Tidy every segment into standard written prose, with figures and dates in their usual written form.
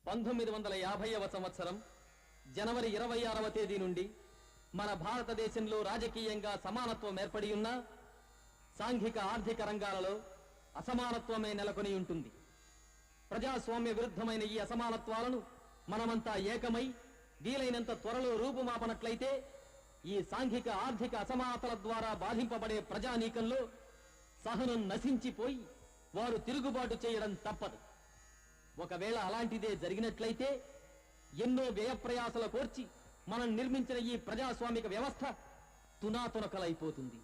1950వ సంవత్సరం జనవరి 26వ తేదీ నుండి మన భారతదేశంలో రాజకీయంగా సమానత్వం ఏర్పడి ఉన్న సాంఘిక ఆర్థిక రంగాలలో అసమానత్వమే నెలకొని ఉంటుంది. ప్రజాస్వామ్య విరుద్ధమైన ఈ అసమానత్వాలను మనమంతా ఏకమై వీలైనంత త్వరలో రూపుమాపనట్లయితే ఈ సాంఘిక ఆర్థిక అసమానతల ద్వారా బాధింపబడే ప్రజానీకంలో సహనం నశించిపోయి వారు తిరుగుబాటు చేయడం తప్పదు. ఒకవేళ అలాంటిదే జరిగినట్లయితే ఎన్నో వ్యయప్రయాసల కోర్చి మనం నిర్మించిన ఈ ప్రజాస్వామిక వ్యవస్థ తునాతునకలైపోతుంది.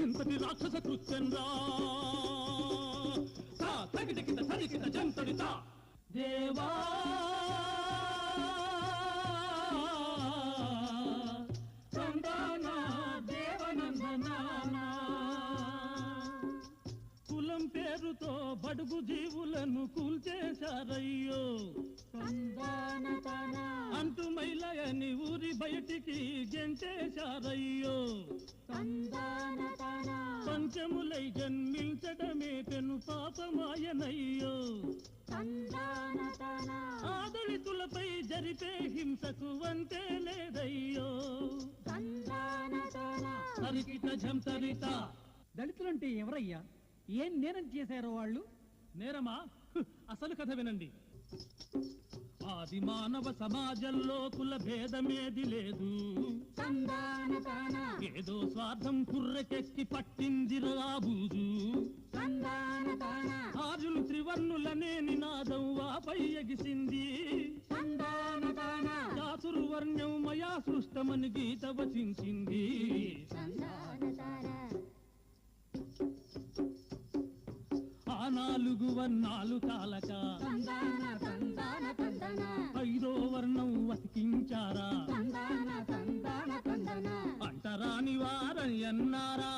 ఇంతటి రాక్షస కృత్యంరా తగిన తగిన జంతడితా దేవా సంతానా దేవనందనానా కులం పేరుతో బడుగు జీవులను కూల్చేశారయ్యో అంటూ మైలయని ఊరి బయటికి గెంటేశారయ్యో పంచములై జన్మించడమే పెను పాపమాయనయ్యో ఆదళితులపై జరిపే హింసకు వంతే లేదయ్యో హరికిత ఝంతరిత. దళితులంటే ఎవరయ్యా? ఏం నేరం చేశారో వాళ్ళు? నేరమా? అసలు కథ వినండి. ఆది మానవ సమాజంలో కుల భేదమేది లేదు. ఏదో స్వార్థం కుర్రకెక్కి పట్టింది రాబూజు. ఆర్యులు త్రివర్ణులనే నినాదం వాపై ఎగిసింది. చాతుర్వర్ణ్యం మయా సృష్టమని గీత వచించింది. ఆ నాలుగు వర్ణాలు కాలక ఐదో వర్ణం వతికించారా? అంటరాని వారని అన్నారా?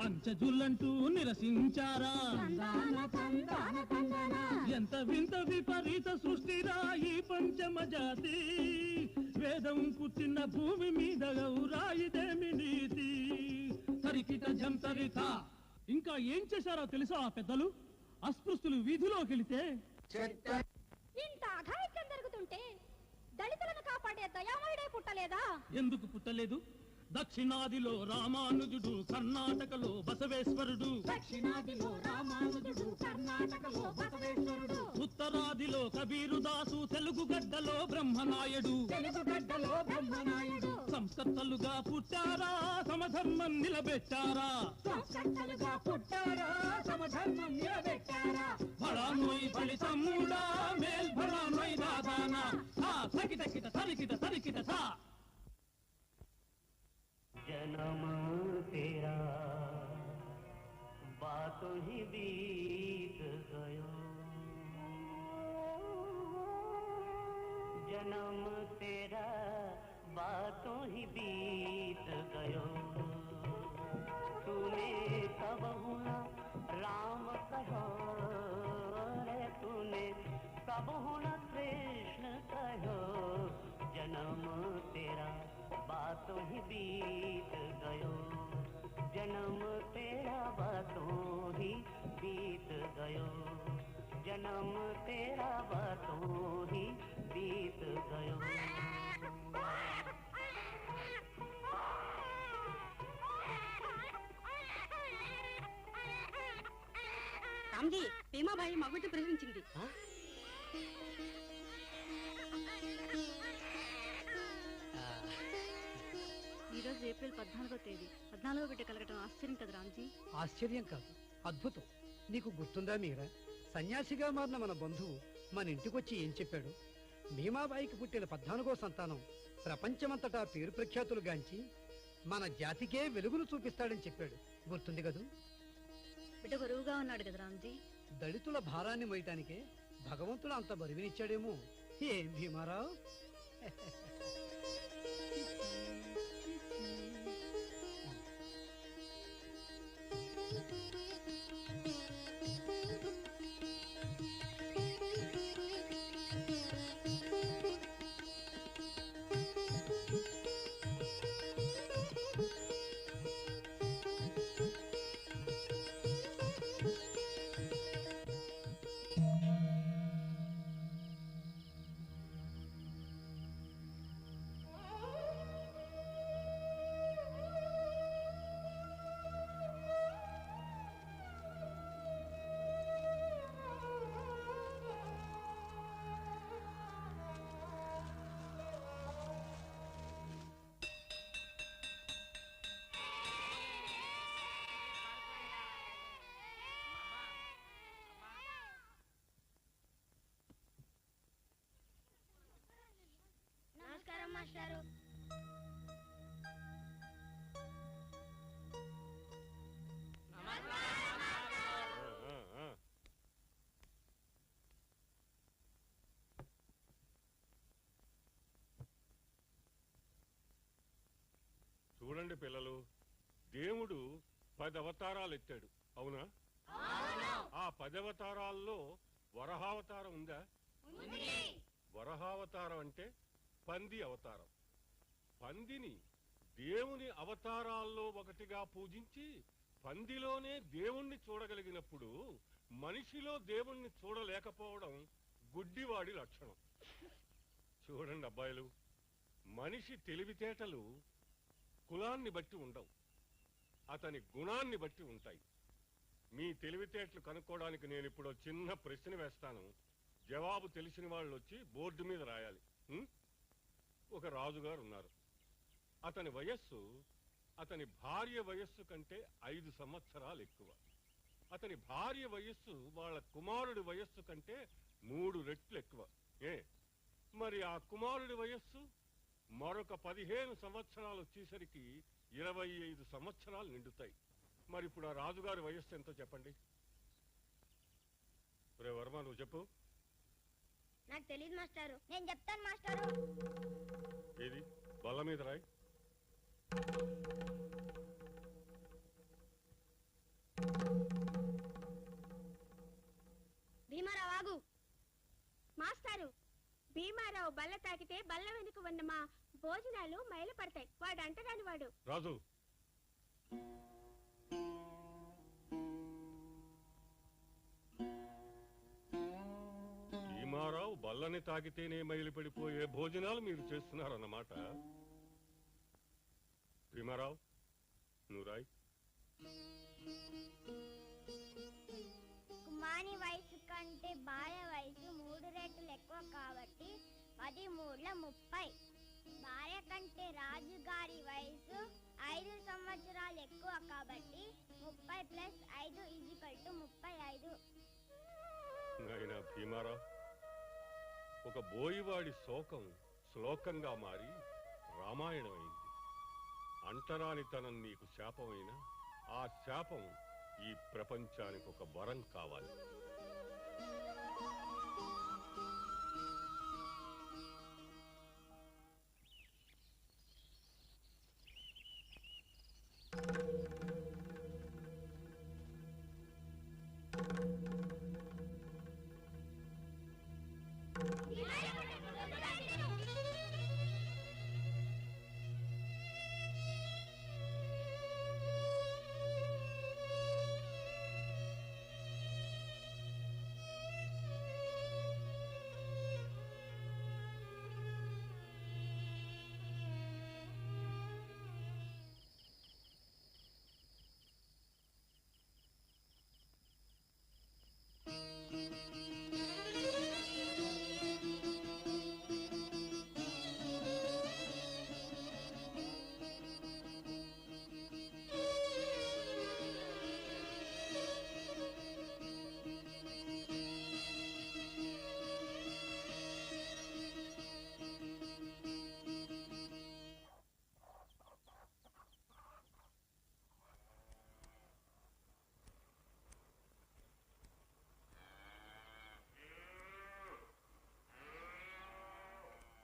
పంచజులంటూ నిరసించారా? ఎంత వింత విపరీత సృష్టిరా ఈ పంచమ బ్రహ్మ జాతి వేదం పుట్టిన భూమి మీద గౌరాయిదేమి నీతి తరికిట జంతరిత. ఇంకా ఏం చేశారో తెలుసా ఆ పెద్దలు? అస్పృశ్యులు వీధిలోకి వెళితే ఇంత అఘాయిత్యం జరుగుతుంటే దళితులను కాపాడే దయామయుడే పుట్టలేదా? ఎందుకు పుట్టలేదు? దక్షిణాదిలో రామానుజుడు, కర్ణాటకలో బసవేశ్వరుడు. దక్షిణాదిలో రామానుజుడు, కర్ణాటకలో బసవేశ్వరుడు. ఉత్తరాదిలో కబీరు దాసు, తెలుగు గడ్డలో బ్రహ్మనాయుడు. తెలుగు గడ్డలో బ్రహ్మనాయుడు. సంస్కర్తలుగా పుట్టారా, సమధర్మం నిలబెట్టారా. సంస్కర్తలుగా పుట్టారా, సమధర్మం నిలబెట్టారా. బళానోయ్ బలి తమ్ముడా, మేల్ బళానోయ్ దాదానా. తకిట కిట తరికిట తరికిట థా. जन्म तेरा बातों ही बीत गयो, जन्म तेरा बातों ही बीत गयो। तूने कब हुआ राम कहो रे, तूने कब हुआ कृष्ण कहो। जन्म तेरा बातों ही बीत गयो, जन्म तेरा बातों ही बीत गयो, जन्म तेरा बातों ही बीत गयो। రామ్జీ, భీమాబాయి మగుటి ప్రశ్నించింది. ఈరోజు ఏప్రిల్ 14వ తేదీ. 14వ బిడ్డ కలగటం ఆశ్చర్యం కదా రామ్జీ? ఆశ్చర్యం కాదు, అద్భుతం. నీకు గుర్తుందా మీరా, సన్యాసిగా మారిన మన బంధువు మన ఇంటికొచ్చి ఏం చెప్పాడు? భీమాబాయికి పుట్టిన 14వ సంతానం ప్రపంచమంతటా పేరు ప్రఖ్యాతులు గాంచి మన జాతికే వెలుగులు చూపిస్తాడని చెప్పాడు. గుర్తుంది కదూ? బిడ్డ బరువుగా ఉన్నాడు కదా రామ్జీ? దళితుల భారాన్ని మోయటానికే భగవంతుడు అంత బరువునిచ్చాడేమో. ఏం భీమారావు? నమస్కారం మాస్టారు. చూడండి పిల్లలు, దేవుడు 10 అవతారాలు ఎత్తాడు, అవునా? ఆ 10 అవతారాల్లో వరహావతారం ఉందా? వరహావతారం అంటే పంది అవతారం. పందిని దేవుని అవతారాల్లో ఒకటిగా పూజించి పందిలోనే దేవుణ్ణి చూడగలిగినప్పుడు మనిషిలో దేవుణ్ణి చూడలేకపోవడం గుడ్డివాడి లక్షణం. చూడండి అబ్బాయిలు, మనిషి తెలివితేటలు కులాన్ని బట్టి ఉండవు, అతని గుణాన్ని బట్టి ఉంటాయి. మీ తెలివితేటలు కనుక్కోవడానికి నేను ఇప్పుడు చిన్న ప్రశ్న వేస్తాను. జవాబు తెలిసిన వాళ్ళు వచ్చి బోర్డు మీద రాయాలి. ఒక రాజుగారు ఉన్నారు. అతని వయస్సు అతని భార్య వయస్సు కంటే 5 సంవత్సరాలు ఎక్కువ. అతని భార్య వయస్సు వాళ్ళ కుమారుడి వయస్సు కంటే 3 రెట్లు ఎక్కువ. మరి ఆ కుమారుడి వయస్సు మరొక 15 సంవత్సరాలు వచ్చేసరికి 25 సంవత్సరాలు నిండుతాయి. మరి ఇప్పుడు ఆ రాజుగారి వయస్సు ఎంతో చెప్పండి. రే వర్మ, నువ్వు చెప్పు. నాకు తెలియదు మాస్టారు. నేను చెప్తాను మాస్టారు. ఏది బల్ల మీద రాయి. భీమారావు ఆగు. మాస్టారు, భీమారావు బల్ల తాకితే బల్ల వెనుక ఉన్న మా భోజనాలు మైలు పడతాయి. వాడు అంటరాని వాడు. రాజు, భీమారావు బల్లని తాకితేనే మైలు పడిపోయే భోజనాలు మీరు చేస్తున్నారన్నమాట. భీమారావు, నువ్వు రాయ్. కుమారి వయసు కంటే భార్య వయసు 3 రెట్లు ఎక్కువ కాబట్టి 10 3 30. భార్య కంటే రాజుగారి వయసు 5 సంవత్సరాలు ఎక్కువ కాబట్టి 30 + 5 = 35. నాయనా భీమారావు, ఒక బోయివాడి శోకం శ్లోకంగా మారి రామాయణమైంది. అంటరానితనం నీకు శాపమైన ఆ శాపం ఈ ప్రపంచానికి ఒక వరం కావాలి.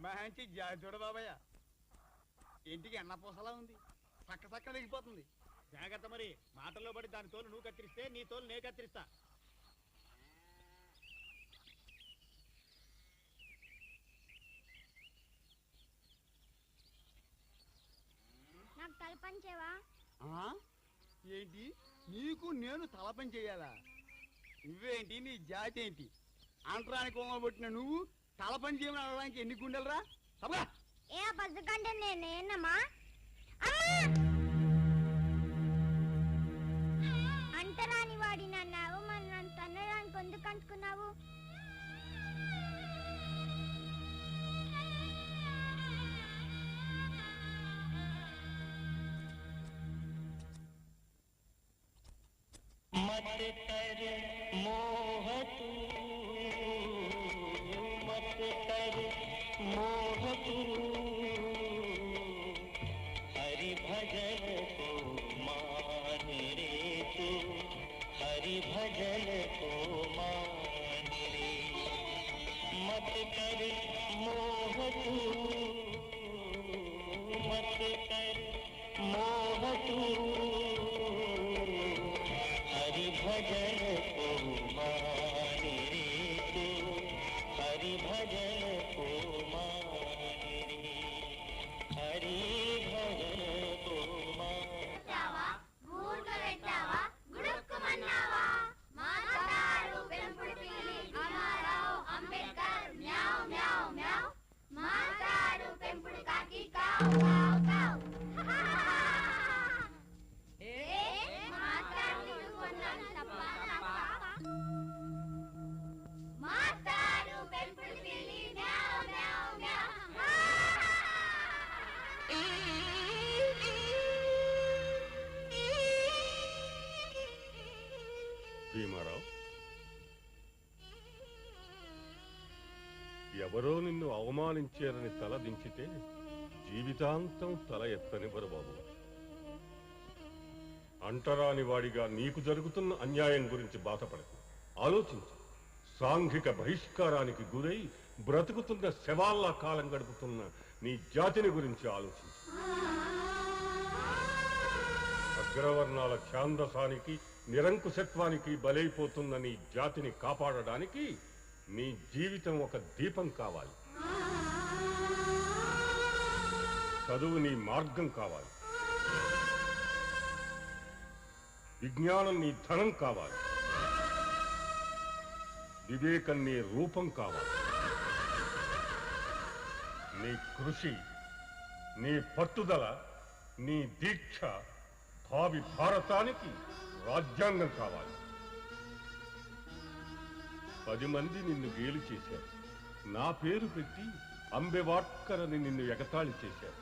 మంచి చూడ బాబయ్య, ఇంటికి ఎన్న పూసలా ఉంది, చక్క చక్క దిగిపోతుంది. జాగ్రత్త మరి, మాటల్లో పడి దాని తోలు నువ్వు కత్తిరిస్తే నీ తోలు నే కత్తిరిస్తా. నాకు తలపంచేవా? ఏంటి, నీకు నేను తలపని చెయ్యాలా? నువ్వేంటి, నీ జాతి ఏంటి? అంటరానికి కొమ్మబట్టిన నువ్వు తలపని చేయమని అడగడానికి ఎన్ని గుండెలరా? సభగా ఏ బతుకంటే నేనేనమ్మా? అంటరాని వాడి నన్నావు, మరి నన్ను తన్నడానికి ఎందుకు అంటుకున్నావు? मत कर मोह तू, मत कर मोह तू, हरि भजन को मान रे तू, हरि भजन को मान रे। मत कर मोह तू, मत कर मोह तू, भजन को मान रे तू, हरि भजन को मान रे, हरि भजन को मान। పెట్టావా గుడుక్కుమన్నావా? మాట్లాడు పెంపుడు పిల్లి అమరావు అంబేద్కర్ మ్యావ్ మ్యావ్ మ్యావ్. మాట్లాడు పెంపుడు కాకి కావ్ కావ్ కావ్. భీమారావు, ఎవరో నిన్ను అవమానించారని తల దించితే జీవితాంతం తల ఎత్తనివ్వరు బాబు. అంటరాని వాడిగా నీకు జరుగుతున్న అన్యాయం గురించి బాధపడకు, ఆలోచించు. సాంఘిక బహిష్కారానికి గురై బ్రతుకుతున్న శవాల్లా కాలం గడుపుతున్న నీ జాతిని గురించి ఆలోచించు. అగ్రవర్ణాల ఛాందసానికి నిరంకుశత్వానికి బలైపోతున్న నీ జాతిని కాపాడడానికి నీ జీవితం ఒక దీపం కావాలి. చదువు నీ మార్గం కావాలి, విజ్ఞానం నీ ధనం కావాలి, వివేకం నీ రూపం కావాలి. నీ కృషి, నీ పట్టుదల, నీ దీక్ష భావి భారతానికి రాజ్యాంగం కావాలి. 10 మంది నిన్ను గేలి చేశారు, నా పేరు పెట్టి అంబేవాడ్కర్ అని నిన్ను ఎగతాళి చేశారు.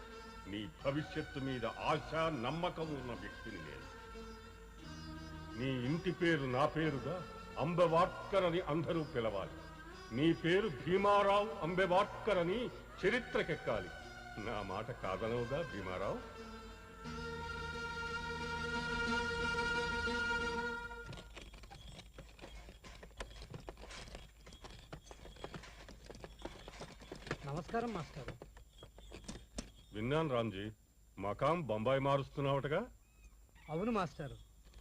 నీ భవిష్యత్తు మీద ఆశ నమ్మకం ఉన్న వ్యక్తిని నేను. నీ ఇంటి పేరు నా పేరుగా అంబేవాడ్కర్ అని అందరూ పిలవాలి. నీ పేరు భీమారావు అంబేవాడ్కర్ అని చరిత్రకెక్కాలి. నా మాట కాదనవుగా భీమారావు? నమస్కారం మాస్టారు. విన్నాను రామ్జీ, మకాం బొంబాయి మారుస్తున్నావుటగా? అవును మాస్టారు,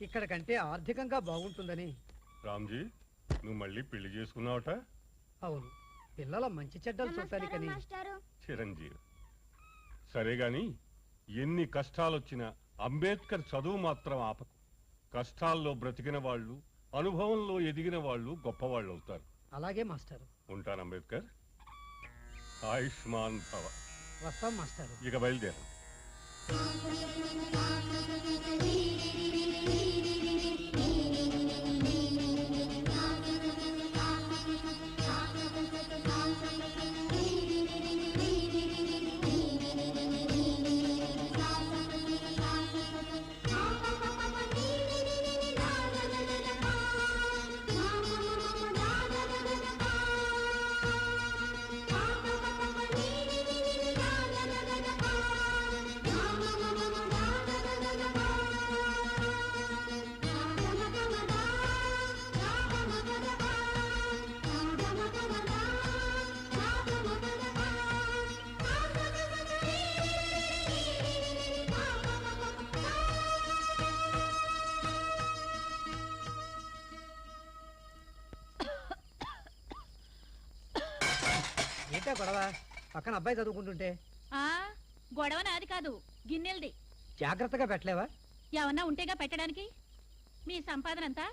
ఇక్కడ కంటే ఆర్థికంగా బాగుంటుందని. రామ్జీ, నువ్వు మళ్ళీ పెళ్లి చేసుకున్నావట? అవును, పిల్లల మంచి చెడ్డలు చూడటానికని. మాస్టారు చిరంజీవి. సరే గాని ఎన్ని కష్టాలొచ్చినా అంబేద్కర్ చదువు మాత్రం ఆపకు. కష్టాల్లో బ్రతికిన వాళ్ళు, అనుభవంలో ఎదిగిన వాళ్ళు గొప్పవాళ్ళు అవుతారు. అలాగే మాస్టారు. ఉంటాను అంబేద్కర్. ఆయుష్మాన్ భవ. వస్తాం మాస్టారు. ఇక బయలుదేరు. ఏంటా గొడవ? పక్కన అబ్బాయి చదువుకుంటుంటే. గొడవ నాది కాదు, గిన్నెలది. జాగ్రత్తగా పెట్టలేవా? ఏమన్నా ఉంటేగా పెట్టడానికి. మీ సంపాదన అంతా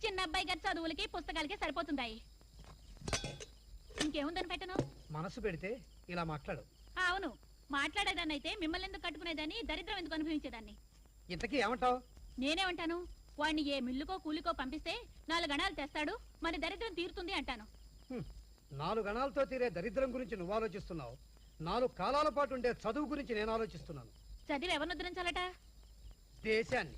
చిన్న అబ్బాయి గారి చదువులకి పుస్తకాలకి సరిపోతుందాయి. ఇంకేముందని పెట్టను? మనసు పెడితే ఇలా మాట్లాడు. అవును, మాట్లాడేదాన్ని అయితే మిమ్మల్ని ఎందుకు కట్టుకునేదాన్ని, దరిద్రం ఎందుకు అనుభవించేదాన్ని. ఇంతకీ ఏమంటావు? నేనేమంటాను, వాడిని ఏ మిల్లుకో కూలికో పంపిస్తే 4 గణాలు తెస్తాడు, మరి దరిద్రం తీరుతుంది అంటాను. 4 గణాలతో తీరే దరిద్రం గురించి నువ్వు ఆలోచిస్తున్నావు. 4 కాలాల పాటు ఉండే చదువు గురించి నేను ఆలోచిస్తున్నాను. చదివి ఎవరిని ఉద్ధరించాలట? దేశాన్ని.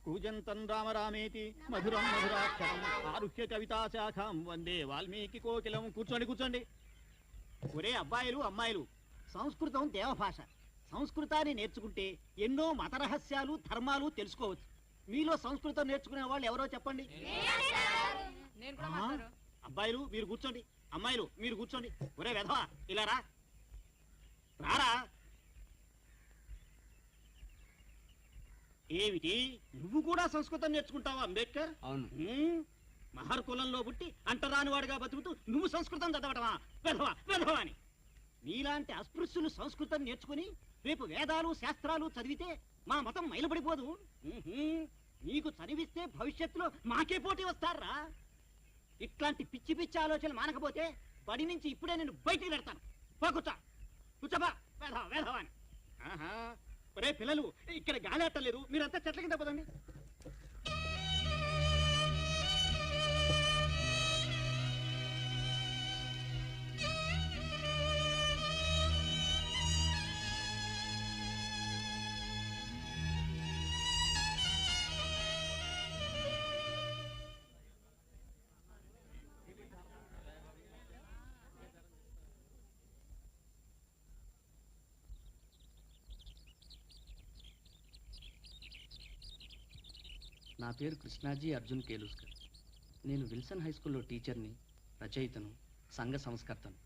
కూజంతం రామ రామేతి మధురం మధురాక్షరం ఆరుహ్య కవితా శాఖం వందే వాల్మీకి కోకిలం. కూర్చోండి కూర్చోండి. ఒరే అబ్బాయిలు అమ్మాయిలు, సంస్కృతం దేవభాష. సంస్కృతాన్ని నేర్చుకుంటే ఎన్నో మత రహస్యాలు ధర్మాలు తెలుసుకోవచ్చు. మీలో సంస్కృతం నేర్చుకునే వాళ్ళు ఎవరో చెప్పండి. అబ్బాయిలు మీరు కూర్చోండి, అమ్మాయిలు మీరు కూర్చోండి. ఒరే వెధవా ఇలా రా, రారా. ఏమిటి, నువ్వు కూడా సంస్కృతం నేర్చుకుంటావా అంబేద్కర్? అవును. మహర్ కులంలో పుట్టి అంటరానివాడిగా బతుకుతూ నువ్వు సంస్కృతం చదవటమా? వెధవా వెధవా అని. నీలాంటి అస్పృశ్యులు సంస్కృతం నేర్చుకుని రేపు వేదాలు శాస్త్రాలు చదివితే మా మతం మైలబడిపోదు. నీకు చదివిస్తే భవిష్యత్తులో మాకే పోటీ వస్తారా? ఇట్లాంటి పిచ్చి పిచ్చి ఆలోచనలు మానకపోతే బడి నుంచి ఇప్పుడే నేను బయటికి పెడతాను. కూర్చో కూర్చోబా వేధవా వేధవా అని. ఒరే పిల్లలు, ఇక్కడ గాలి అట్టలేదు, మీరంతా చెట్ల కింద పదండి. నా పేరు కృష్ణాజీ అర్జున్ కేలుస్కర్. నేను విల్సన్ హై స్కూల్లో టీచర్ని, రచయితను, సంఘ సంస్కర్తను.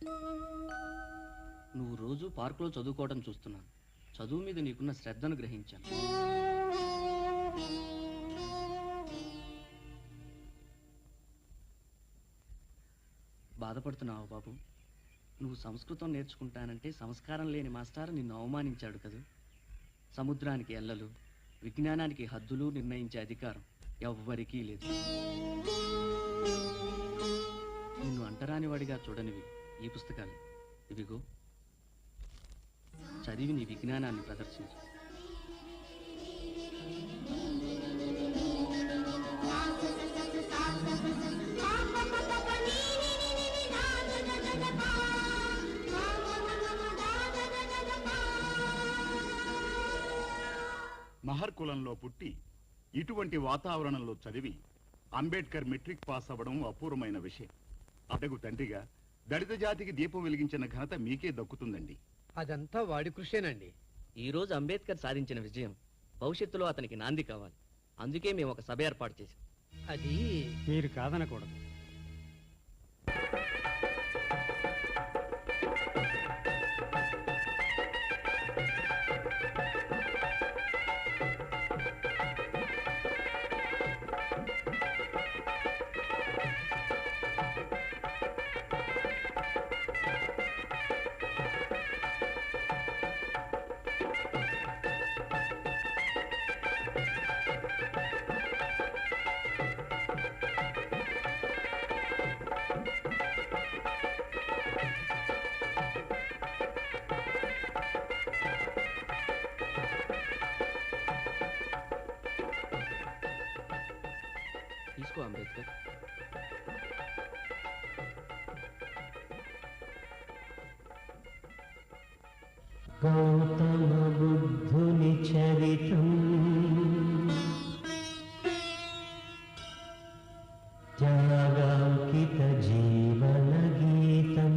నువ్వు రోజు పార్కులో చదువుకోవడం చూస్తున్నాను. చదువు మీద నీకున్న శ్రద్ధను గ్రహించాను. బాధపడుతున్నావా బాబు? నువ్వు సంస్కృతం నేర్చుకుంటానంటే సంస్కారం లేని మాస్టారు నిన్ను అవమానించాడు కదూ. సముద్రానికి ఎల్లలు, విజ్ఞానానికి హద్దులు నిర్ణయించే అధికారం ఎవ్వరికీ లేదు. నిన్ను అంటరాని వాడిగా చూడనివి ఈ పుస్తకాలు. ఇవిగో, చదివి నీ విజ్ఞానాన్ని ప్రదర్శించు. మహర్ కులంలో పుట్టి ఇటువంటి వాతావరణంలో చదివి అంబేద్కర్ మెట్రిక్ పాస్ అవ్వడం అపూర్వమైన విషయం. అతగు తండ్రిగా దళిత జాతికి దీపం వెలిగించిన ఘనత మీకే దక్కుతుందండి. అదంతా వాడి కృషేనండి. ఈ రోజు అంబేద్కర్ సాధించిన విజయం భవిష్యత్తులో అతనికి నాంది కావాలి. అందుకే మేము ఒక సభ ఏర్పాటు చేశాం. అది మీరు కాదనకూడదు. తీసుకో అంబేద్కర్. గౌతమ బుద్ధుని చరితం త్యాగాంకిత జీవన గీతం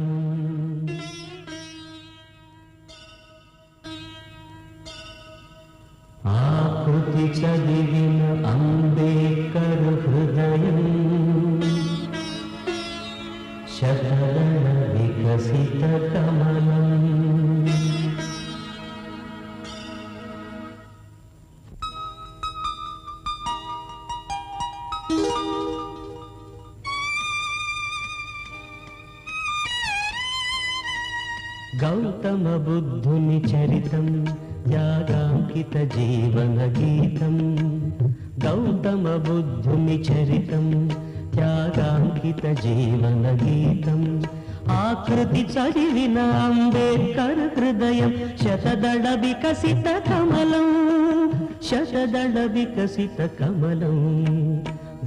ఆకృతి చదివిన అంబేద్కర్ హృదయం శతదళ వికసిత కమలం. గౌతమ బుద్ధుని చరితం త్యాగాంకిత జీవన గీతం. గౌతమ బుద్ధుని చరితం త్యాగాంకిత జీవన గీతం ఆకృతి చదివిన అంబేద్కర్ హృదయం శతదళ వికసిత కమలం. శతదళ వికసిత కమలం.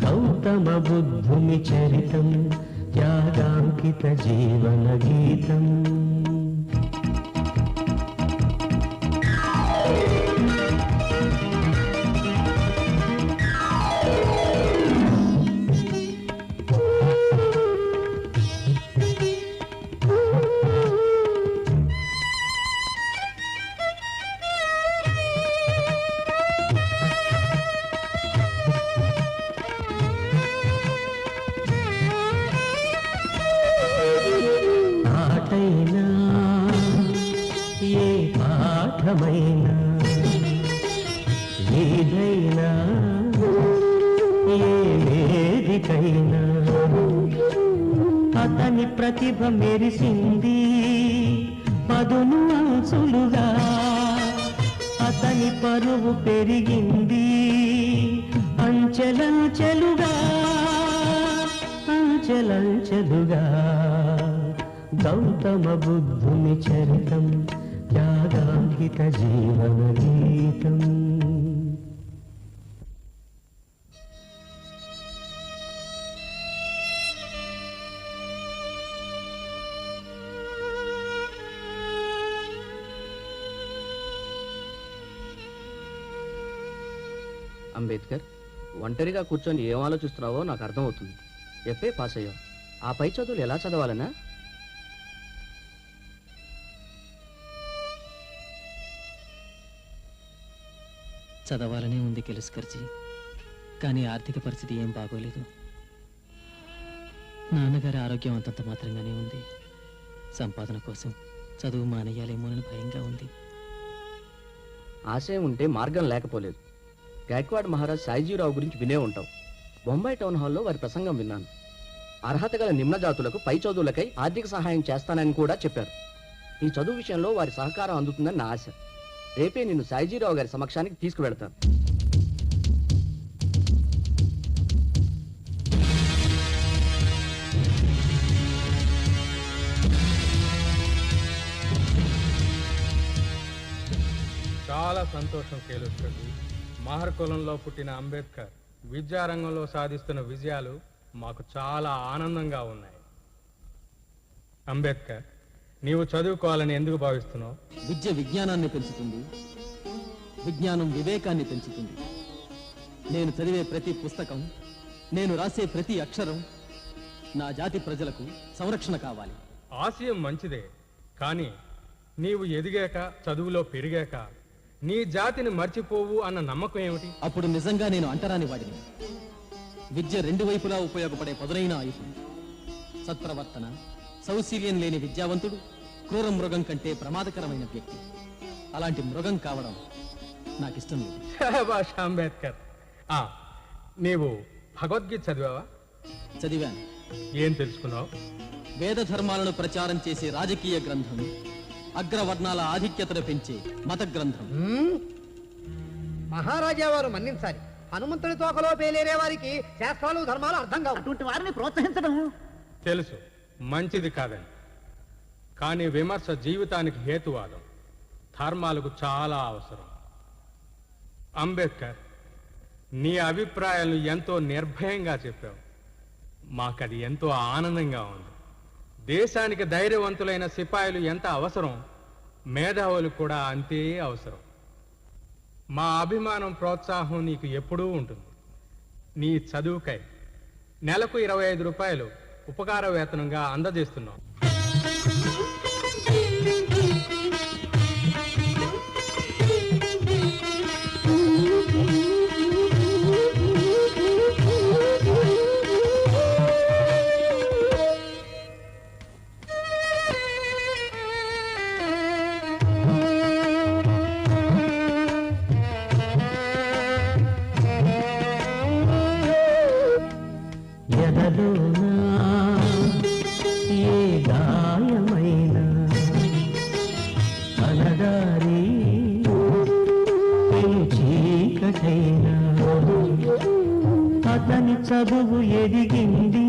గౌతమ బుద్ధుని చరితం త్యాగాంకిత జీవన గీతం. ఆటైనా ఏ పాఠమైనా ఏదైనా ఏ వేదికైనా అతని ప్రతిభ మెరిసింది పదును అంచులుగా. అతని పరువు పెరిగింది అంచెలంచెలుగా అంచెలంచెలుగా. గౌతమ బుద్ధుని చరితం త్యాగాంకిత జీవన గీతం. అంబేద్కర్, ఒంటరిగా కూర్చొని ఏం ఆలోచిస్తున్నావో నాకు అర్థమవుతుంది. ఎఫ్ఏ పాస్ అయ్యావు, ఆ పై చదువులు ఎలా చదవాలనా? చదవాలనే ఉంది కెలుస్కర్జీ, కానీ ఆర్థిక పరిస్థితి ఏం బాగోలేదు. నాన్నగారి ఆరోగ్యం అంతంత మాత్రంగానే ఉంది. సంపాదన కోసం చదువు మానేయాలేమోనని భయంగా ఉంది. ఆశయం ఉంటే మార్గం లేకపోలేదు. గాయక్వాడ్ మహారాజ్ సాయిజీరావు గురించి వినే ఉంటావు. బొంబాయి టౌన్ హాల్లో వారి ప్రసంగం విన్నాను. అర్హత గల నిమ్న జాతులకు పై చదువులకై ఆర్థిక సహాయం చేస్తానని కూడా చెప్పారు. ఈ చదువు విషయంలో వారి సహకారం అందుతుందని నా ఆశ. రేపే నిన్ను సాయిజీరావు గారి సమక్షానికి తీసుకువెళ్తాను. చాలా సంతోషం కేలుస్తుంది. మహర్ కులంలో పుట్టిన అంబేద్కర్ విద్యారంగంలో సాధిస్తున్న విజయాలు మాకు చాలా ఆనందంగా ఉన్నాయి. అంబేద్కర్, నీవు చదువుకోవాలని ఎందుకు భావిస్తున్నావు? విద్య విజ్ఞానాన్ని పెంచుతుంది, విజ్ఞానం వివేకాన్ని పెంచుతుంది. నేను చదివే ప్రతి పుస్తకం, నేను రాసే ప్రతి అక్షరం నా జాతి ప్రజలకు సంరక్షణ కావాలి. ఆశయం మంచిదే, కానీ నీవు ఎదిగాక, చదువులో పెరిగాక నీ జాతిని మర్చిపోవు అన్న నమ్మకం ఏమిటి? అప్పుడు నిజంగా నేను అంటరాని వాడిని. విద్య రెండు వైపులా ఉపయోగపడే పదునైన ఆయుధం. సత్ప్రవర్తన, సౌశీల్యం లేని విద్యావంతుడు క్రూర మృగం కంటే ప్రమాదకరమైన వ్యక్తి. అలాంటి మృగం కావడం నాకిష్టం లేదు. శాబాష్ అంబేద్కర్. నీవు భగవద్గీత చదివావా? చదివాను. ఏం తెలుసుకున్నావు? వేద ధర్మాలను ప్రచారం చేసే రాజకీయ గ్రంథం, అగ్రవర్ణాల ఆధిక్యతను పెంచే మత గ్రంథం. మహారాజా వారు మన్నించాలి. హనుమంతుడి తోకలో పేలేరే వారికి శాస్త్రాలు ధర్మాలు అర్థం కావు. అటువంటి వారిని ప్రోత్సహించడం తెలుసు, మంచిది కాదని. కానీ విమర్శ జీవితానికి హేతువాదం. ధర్మాలకు చాలా అవసరం. అంబేద్కర్, నీ అభిప్రాయాలను ఎంతో నిర్భయంగా చెప్పావు. మాకది ఎంతో ఆనందంగా ఉంది. దేశానికి ధైర్యవంతులైన సిపాయిలు ఎంత అవసరం, మేధావులు కూడా అంతే అవసరం. మా అభిమానం, ప్రోత్సాహం నీకు ఎప్పుడూ ఉంటుంది. నీ చదువుకై నెలకు 25 రూపాయలు ఉపకార వేతనంగా అందజేస్తున్నాం. అతని చదువు ఎదిగింది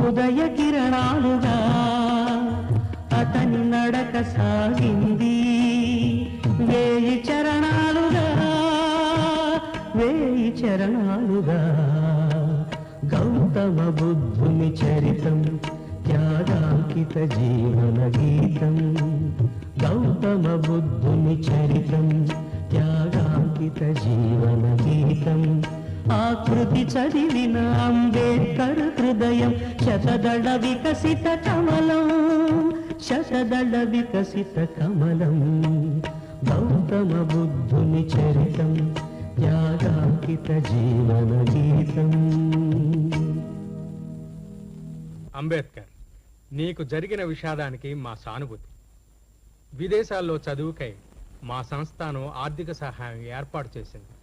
ఉదయ కిరణాలుగా, అతని నడక సాగింది వేయి చరణాలుగా, వేయి చరణాలుగా. గౌతమ బుద్ధుని చరితం త్యాగాంకిత జీవన గీతం. గౌతమ బుద్ధుని చరితం త్యాగాంకిత జీవన గీతం. ఆకృతి చదివిన అంబేద్కర్ హృదయం శతదళ వికసిత కమలం, శతదళ వికసిత కమలం. గౌతమ బుద్ధుని చరితం త్యాగాంకిత జీవన గీతం. అంబేద్కర్, నీకు జరిగిన విషాదానికి మా సానుభూతి. విదేశాల్లో చదువుకై మా సంస్థానం ఆర్థిక సహాయం ఏర్పాటు చేసింది.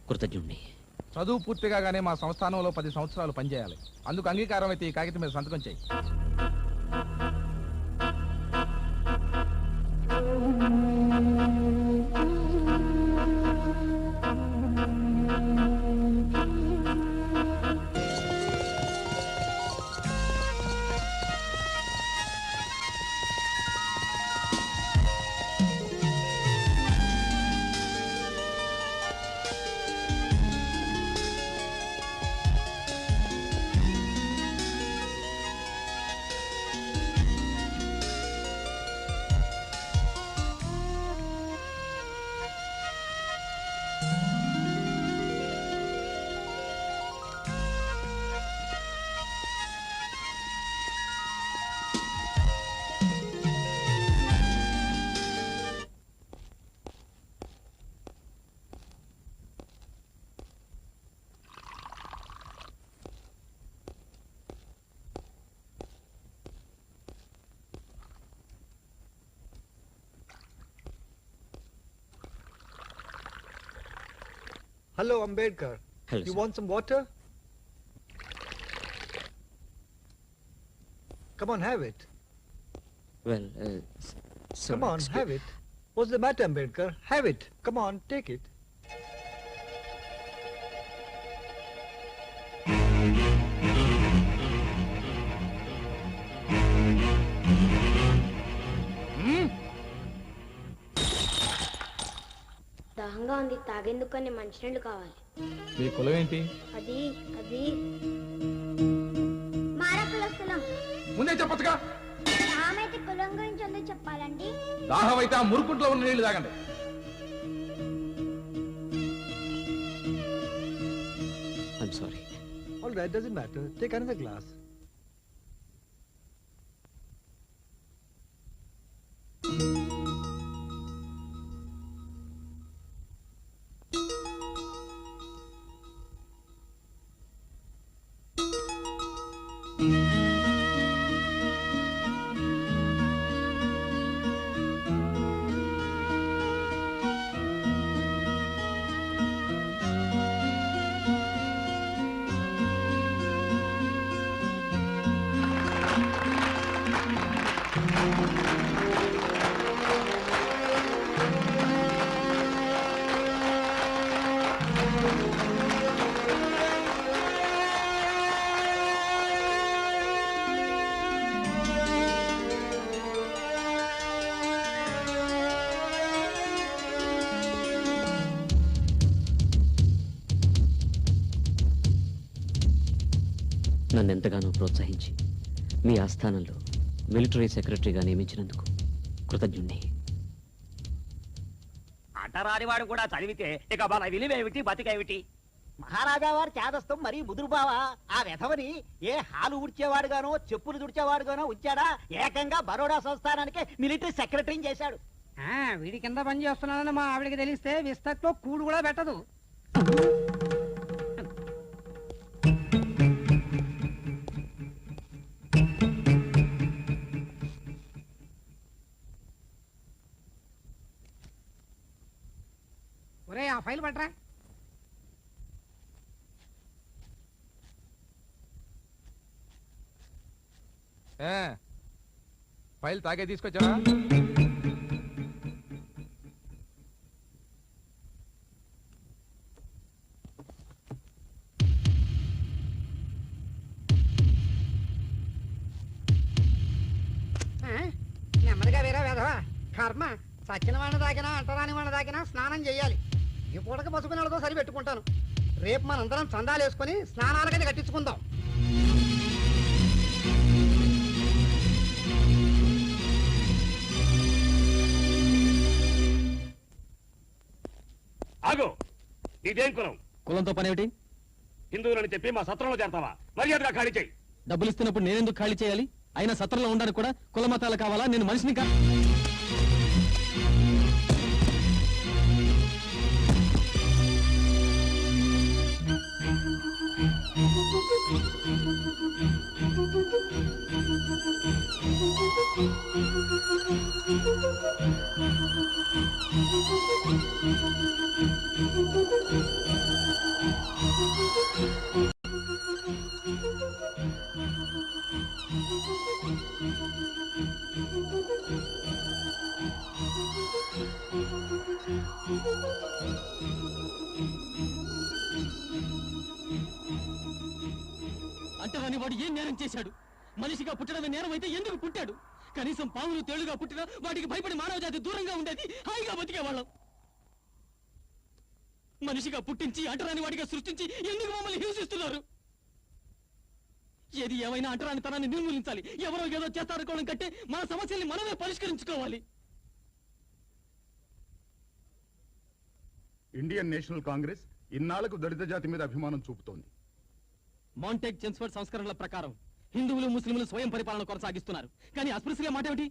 కృతజ్ఞుణ్ణి. చదువు పూర్తిగానే మా సంస్థానంలో 10 సంవత్సరాలు పనిచేయాలి. అందుకు అంగీకారం అయితే ఈ కాగితం మీద సంతకం చేయి. Hello, Ambedkar. Hello, You sir. want some water? Come on, have it. Well, sir, Come on, have it. What's the matter, Ambedkar? Have it. Come on, take it. దాహంగా ఉంది, తాగేందుకు కొన్ని మంచినీళ్ళు కావాలి. మీ కులం ఏంటి? అది అది మారకులస్థలం. ముందే చెప్పొచ్చుగా. ఆమెతే కులం గురించి ఎందుకు చెప్పాలండి? దాహం అయితే ఆ మురుకుంట్లో ఉన్న నీళ్లు తాగండి. I'm sorry. All right, doesn't matter. Take another glass. నన్ను ఎంతగానో ప్రోత్సహించి మీ ఆస్థానంలో మిలిటరీ సెక్రటరీగా నియమించినందుకు కృతజ్ఞుణ్ణి. అంటరానివాడు కూడా చదివితే ఇక మన విలువేమిటి బతికేమిటి? మహారాజా వారి చేదస్తం మరీ ముదురుబావా ఆ వెధవని ఏ హాలు ఉడ్చేవాడుగానో చెప్పులు దుడిచేవాడుగానో ఉంచాడా, ఏకంగా బరోడా సంస్థానానికి మిలిటరీ సెక్రటరీని చేశాడు. వీడి కింద పని చేస్తున్నానని మా ఆవిడికి తెలిస్తే విస్తట్లో కూడు కూడా పెట్టదు. ఒరే ఆ ఫైల్ పట్రా. ఫైల్ తాగే తీసుకొచ్చావా? నెమ్మదిగా వేరే వేధవా కర్మ. సచ్చిన వాడిని తాకినా అంటరాని వాడిని తాకినా స్నానం చేయాలి. ఈ పూటకి పసుపు నెలతో సరి పెట్టుకుంటాను. రేపు మనందరం చందాలు వేసుకుని స్నానాలకైతే కట్టించుకుందాం. ఆగో, ఇదేం కులం? కులంతో పనేమిటి? హిందువులని చెప్పి మా సత్రంలో చేరతావా? మర్యాదగా ఖాళీ చేయి. డబ్బులు ఇస్తున్నప్పుడు నేనెందుకు ఖాళీ చేయాలి? అయినా సత్రంలో ఉండడానికి కూడా కుల మతాలు కావాలా? నేను మనిషిని కా అంటరాని వాడు ఏం నేరం చేశాడు? మనిషిగా పుట్టడమే నేరం అయితే ఎందుకు పుట్టాడు? కనీసం పాములు తేళ్లుగా పుట్టినా వాటికి భయపడి మానవ జాతి దూరంగా ఉండేది, హాయిగా బతికేవాళ్ళం. మనిషిగా పుట్టించి అంటరాని వాడిగా సృష్టించి ఎందుకు మమ్మల్ని హింసిస్తున్నారు? ఏది ఏమైనా అంటరానితనాన్ని నిర్మూలించాలి. ఎవరో ఏదో చేస్తారనుకోవడం కంటే మన సమస్యల్ని మనమే పరిష్కరించుకోవాలి. ఇండియన్ నేషనల్ కాంగ్రెస్ ఇన్నాళ్లకు దళిత జాతి మీద అభిమానం చూపుతోంది. మాంటెక్ చెన్స్ఫర్డ్ సంస్కరణల ప్రకారం హిందువులు ముస్లింలు స్వయం పరిపాలన కొనసాగిస్తున్నారు. కానీ అస్పృశ్యుల మాట ఏమిటి?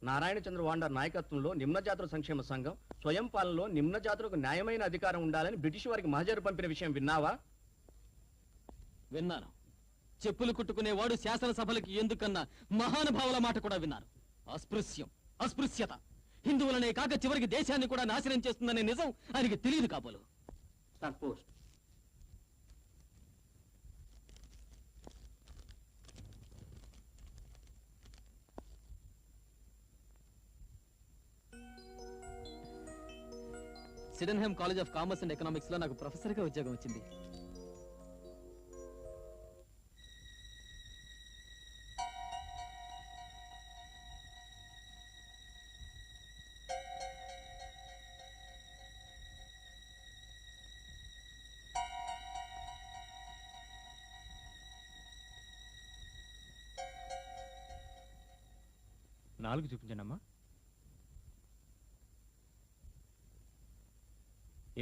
నారాయణ చంద్ర వాండర్ నాయకత్వంలో నిమ్న జాతుల సంక్షేమ సంఘం స్వయం పాలనలో నిమ్న జాతులకు న్యాయమైన అధికారం ఉండాలని బ్రిటిష్ వారికి మహజరు పంపిన విషయం విన్నావా? విన్నాను. చెప్పులు కుట్టుకునేవాడు శాసనసభలకు ఎందుకన్నా మహానుభావుల మాట కూడా విన్నాను. అస్పృశ్యం, అస్పృశ్యత హిందువులనే కాక చివరికి దేశాన్ని కూడా నాశనం చేస్తుందనే నిజం ఆయనకి తెలియదు కాబోలు. Start post. Sydenham College of Commerce and Economics లో నాకు ప్రొఫెసర్గా ఉద్యోగం వచ్చింది. నాలుగు చూపించండి అమ్మా.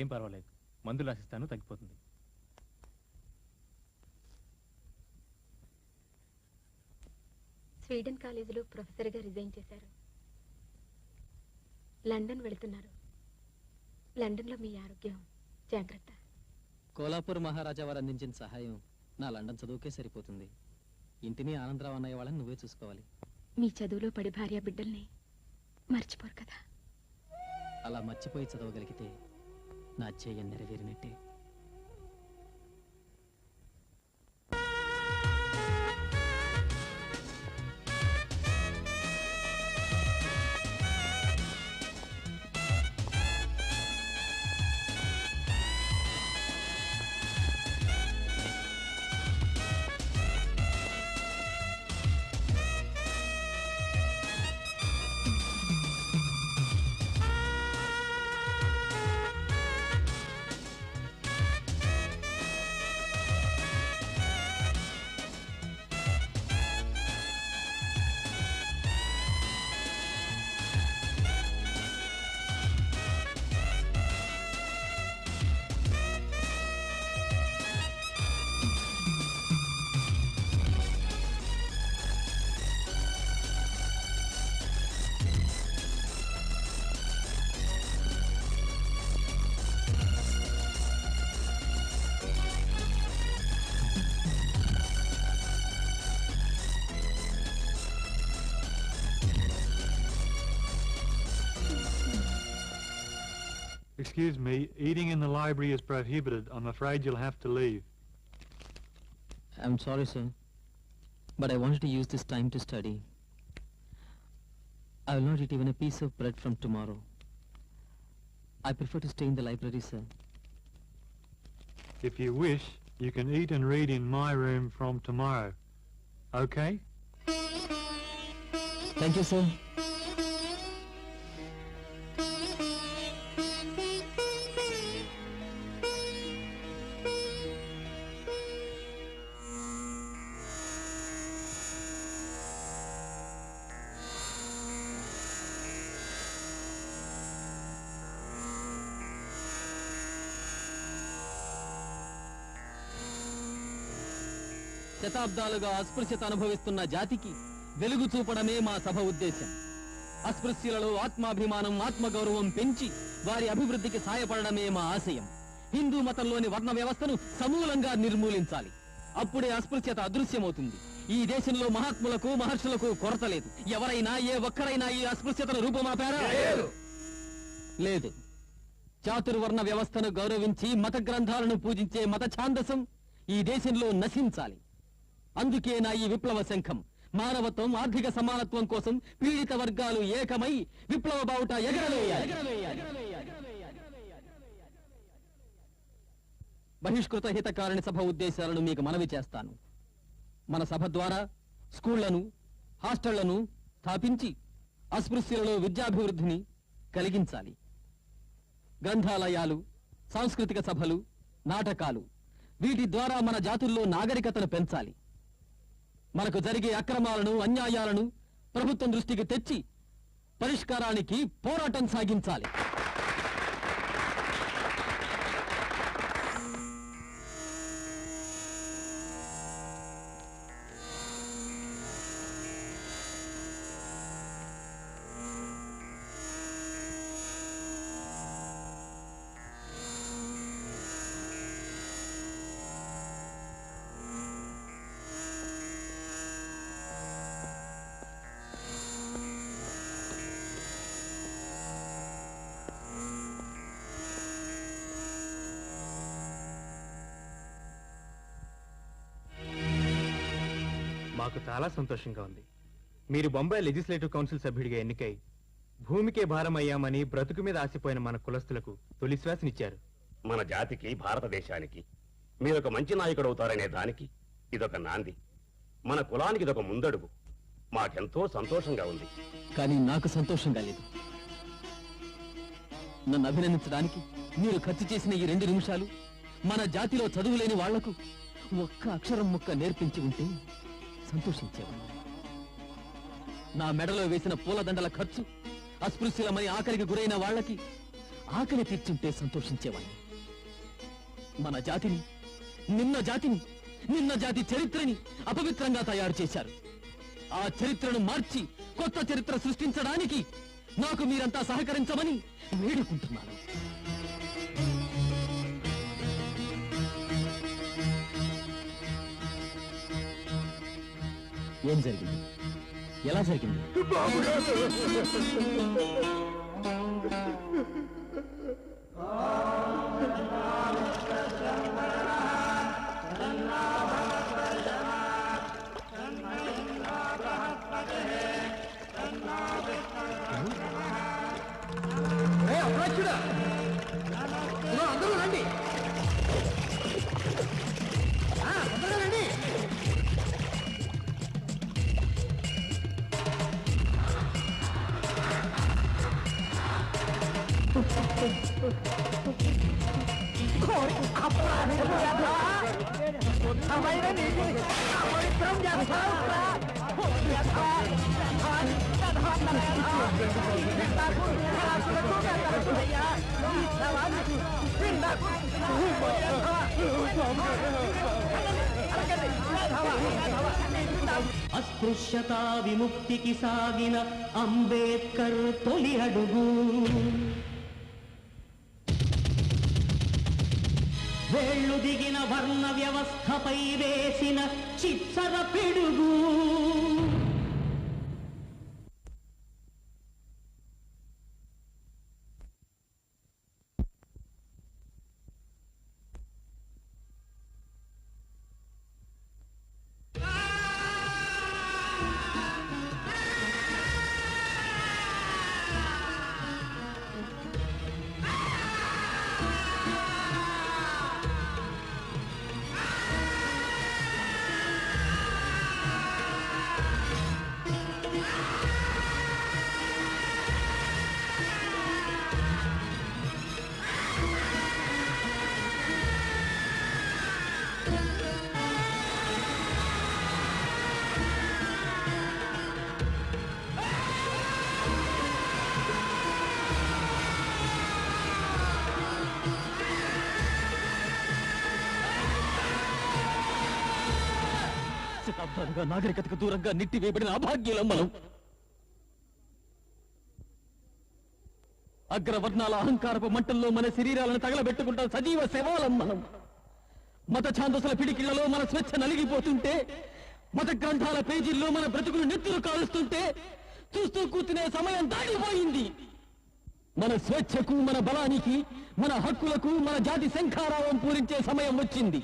ఏం పర్వాలేదు, మందులు రాసిస్తాను, తగ్గిపోతుంది. స్వీడన్ కాలేజీలో ప్రొఫెసర్గా రిజైన్ చేశారు. లండన్ వెళుతున్నారు. లండన్లో మీ ఆరోగ్యం జాగ్రత్త. కోలాపూర్ మహారాజా వారు అందించిన సహాయం నా లండన్ చదువుకే సరిపోతుంది. ఇంటిని ఆనందరావు అన్నయ్య వాళ్ళని నువ్వే చూసుకోవాలి. మీ చదువులో పడి భార్య బిడ్డల్ని మర్చిపోరు కదా. అలా మర్చిపోయి చదవగలిగితే నా ధ్యేయం నెరవేరినట్టే. Excuse me, eating in the library is prohibited. I'm afraid you'll have to leave. I'm sorry, sir, but I wanted to use this time to study. I will not eat even a piece of bread from tomorrow. I prefer to stay in the library, sir. If you wish, you can eat and read in my room from tomorrow. Okay? Thank you, sir. శతాబ్దాలుగా అస్పృశ్యత అనుభవిస్తున్న జాతికి వెలుగు చూపడమే మా సభ ఉద్దేశం. అస్పృశ్యులలో ఆత్మాభిమానం, ఆత్మగౌరవం పెంచి వారి అభివృద్ధికి సాయపడడమే మా ఆశయం. హిందూ మతంలోని వర్ణ వ్యవస్థను సమూలంగా నిర్మూలించాలి. అప్పుడే అస్పృశ్యత అదృశ్యమవుతుంది. ఈ దేశంలో మహాత్ములకు, మహర్షులకు కొరత లేదు. ఎవరైనా, ఏ ఒక్కరైనా ఈ అస్పృశ్యతను రూపమాపారా? లేదు. చాతుర్వర్ణ వ్యవస్థను గౌరవించి మత గ్రంథాలను పూజించే మత ఛాందసం ఈ దేశంలో నశించాలి. అందుకే నా ఈ విప్లవ శంఖం. మానవత్వం, ఆర్థిక సమానత్వం కోసం పీడిత వర్గాలు ఏకమై విప్లవ బావుట ఎగరవేయాలి. బహిష్కృత హితకారిణి సభ ఉద్దేశాలను మీకు మనవి చేస్తాను. మన సభ ద్వారా స్కూళ్లను, హాస్టళ్లను స్థాపించి అస్పృశ్యులలో విద్యాభివృద్ధిని కలిగించాలి. గ్రంథాలయాలు, సాంస్కృతిక సభలు, నాటకాలు, వీటి ద్వారా మన జాతుల్లో నాగరికతను పెంచాలి. మనకు జరిగే అక్రమాలను, అన్యాయాలను ప్రభుత్వం దృష్టికి తెచ్చి పరిష్కారానికి పోరాటం సాగించాలి. మాకు చాలా సంతోషంగా ఉంది. మీరు బొంబాయి లెజిస్లేటివ్ కౌన్సిల్ సభ్యుడిగా ఎన్నికై భూమికే భారం అయ్యామని బ్రతుకు మీద ఆశపోయిన మన కులస్తులకు తొలి శ్వాసనిచ్చారు. మన జాతికి, భారతదేశానికి మీరొక మంచి నాయకుడు అవుతారనే దానికి ఇదొక నాంది. మన కులానికి ఇదొక ముందడుగు. మాకెంతో సంతోషంగా ఉంది. కానీ నాకు సంతోషంగా లేదు. నన్ను అభినందించడానికి మీరు ఖర్చు చేసిన ఈ 2 నిమిషాలు మన జాతిలో చదువు లేని వాళ్లకు ఒక్క అక్షరం ముక్క నేర్పించి ఉంటే సంతోషించేవాడు. నా మెడలో వేసిన పూలదండల ఖర్చు అస్పృశ్యులమని ఆకలికి గురైన వాళ్ళకి ఆకలి తీర్చుంటే సంతోషించేవాడిని. మన జాతిని, నిన్న జాతి చరిత్రని అపవిత్రంగా తయారు చేశారు. ఆ చరిత్రను మార్చి కొత్త చరిత్ర సృష్టించడానికి నాకు మీరంతా సహకరించమని వేడుకుంటున్నాను. ఏం జరిగింది? ఎలా జరిగింది? అందరూ రండి. అందరూ రండి. అస్పృశ్యతా విముక్తికి సాగిన అంబేద్కర్ తొలి అడుగు, వేళ్లు దిగిన వర్ణ వ్యవస్థపై వేసిన చిచ్చర పిడుగు, శతాబ్దాలుగా నాగరికతకు దూరంగా నెట్టివేయబడిన అభాగ్యులం మనం. అగ్రవర్ణాల అహంకారపు మంటల్లో మన శరీరాలను తగలబెట్టుకుంటాం సజీవ శవాలం మనం. మత ఛాందసుల పిడికిళ్లలో మన స్వేచ్ఛ నలిగిపోతుంటే, మత గ్రంథాల పేజీల్లో మన బ్రతుకులు నెత్తులు కాలుస్తుంటే చూస్తూ కూర్చునే సమయం దాటిపోయింది. మన స్వేచ్ఛకు, మన బలానికి, మన హక్కులకు, మన జాతి శంఖారావం పూరించే సమయం వచ్చింది.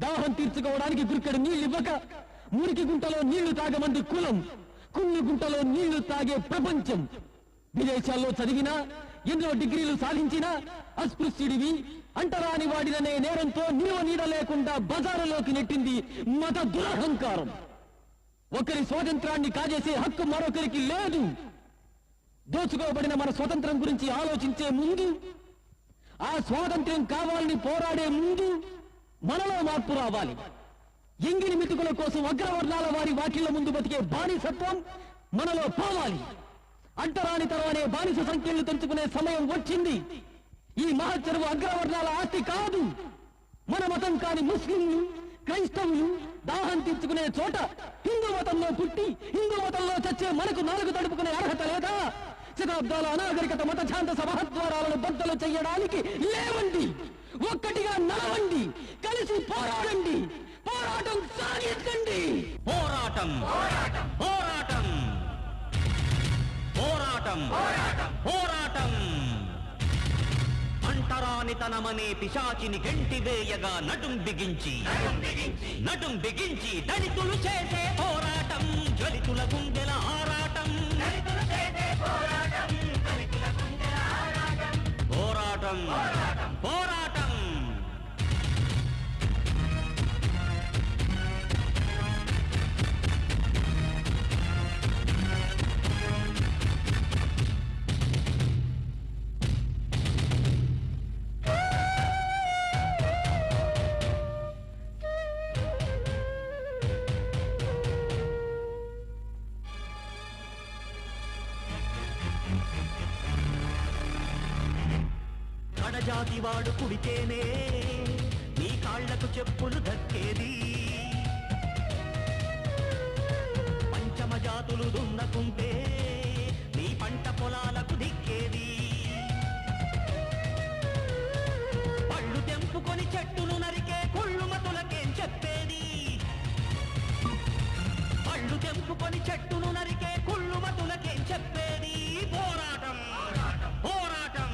దాహం తీర్చుకోవడానికి గురికెడు నీళ్లు ఇవ్వక మురికి గుంటలో నీళ్లు తాగమంది కులం, కుళ్ళు గుంటలో నీళ్లు తాగే ప్రపంచం. విదేశాల్లో చదివినా, ఎన్నో డిగ్రీలు సాధించినా అస్పృశ్యుడివి, అంటరాని వాడిననే నేరంతో నిలువ నీడ లేకుండా బజారులోకి నెట్టింది మత దురహంకారం. ఒకరి స్వాతంత్రాన్ని కాజేసే హక్కు మరొకరికి లేదు. దోచుకోబడిన మన స్వతంత్రం గురించి ఆలోచించే ముందు, ఆ స్వాతంత్ర్యం కావాలని పోరాడే ముందు మనలో మార్పు రావాలి. ఎంగిలి మితుకుల కోసం అగ్రవర్ణాల వారి వాకిళ్ల ముందు బతికే బానిసత్వం మనలో పోవాలి. అంటరానితనం అనే బానిస సంఖ్యలు తెంచుకునే సమయం వచ్చింది. ఈ మహచ్చరువు అగ్రవర్ణాల ఆస్తి కాదు. మన మతం కాని ముస్లింలు, క్రైస్తవులు దాహం తీర్చుకునే చోట హిందూ మతంలో పుట్టి హిందూ మతంలో చచ్చే మనకు నాలుగు తడుపుకునే అర్హత లేదా? శతాబ్దాల అనాగరికత మత ఛాందస మహద్వారాలను బద్దలు చెయ్యడానికి లేవండి, ఒక్కటిగా నడవండి, కలిసి పోరాడండి, పోరాటం సాగించండి. పోరాటం పోరాటం పోరాటం పోరాటం. అంటరాని బానితనమనే పిశాచిని గెంటివేయగా నడుం బిగించి దళితులు చేసే పోరాటం జ్వలితుల గుండెల ఆరాటం పోరాటం పోరాటం కడజాతివాడు కుడితేనే నీ కాళ్లకు చెప్పులు దక్కేది పంచమ జాతులు దున్నకుంటే నీ పంట పొలాలకు దిక్కేది పళ్ళు తెంపుకొని చెట్టును నరికే కుళ్ళు మతులకేం చెప్పేది పళ్ళు తెంపుకొని చెట్టును నరికే కుళ్ళు మతులకేం చెప్పేది పోరాటం పోరాటం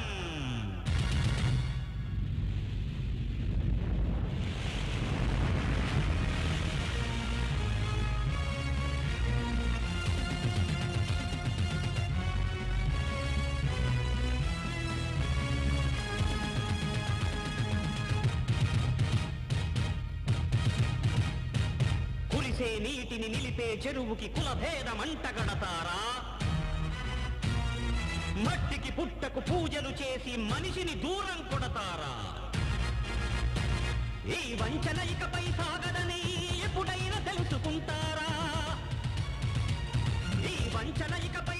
కురిసే నీటిని నిలిపే చెరువుకి కులభేదమంటగడతారా మట్టికి పుట్టకు పూజలు చేసి మనిషిని దూరం కొడతారా ఈ వంచన ఇకపై సాగదని ఎప్పుడైనా తెలుసుకుంటారా ఈ వంచన ఇకపై